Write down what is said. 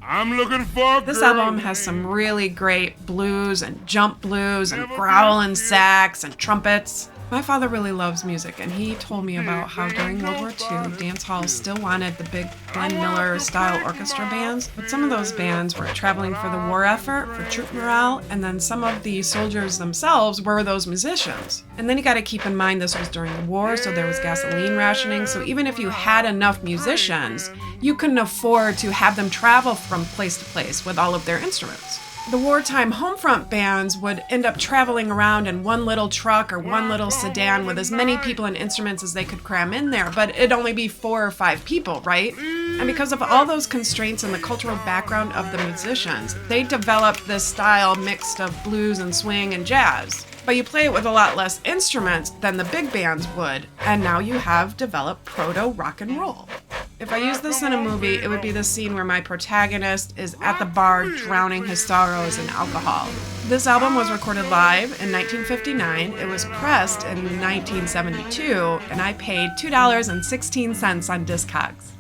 I'm looking for a This girl album has some really great blues and jump blues and growling sax and trumpets. My father really loves music, and he told me about how during World War II, dance halls still wanted the big Glenn Miller-style orchestra bands, but some of those bands were traveling for the war effort, for troop morale, and then some of the soldiers themselves were those musicians. And then you gotta keep in mind this was during the war, so there was gasoline rationing, so even if you had enough musicians, you couldn't afford to have them travel from place to place with all of their instruments. The wartime homefront bands would end up traveling around in one little truck or one little sedan with as many people and instruments as they could cram in there, but it'd only be 4 or 5 people, right? And because of all those constraints and the cultural background of the musicians, they developed this style mixed of blues and swing and jazz. But you play it with a lot less instruments than the big bands would, and now you have developed proto-rock and roll. If I used this in a movie, it would be the scene where my protagonist is at the bar drowning his sorrows in alcohol. This album was recorded live in 1959, it was pressed in 1972, and I paid $2.16 on Discogs.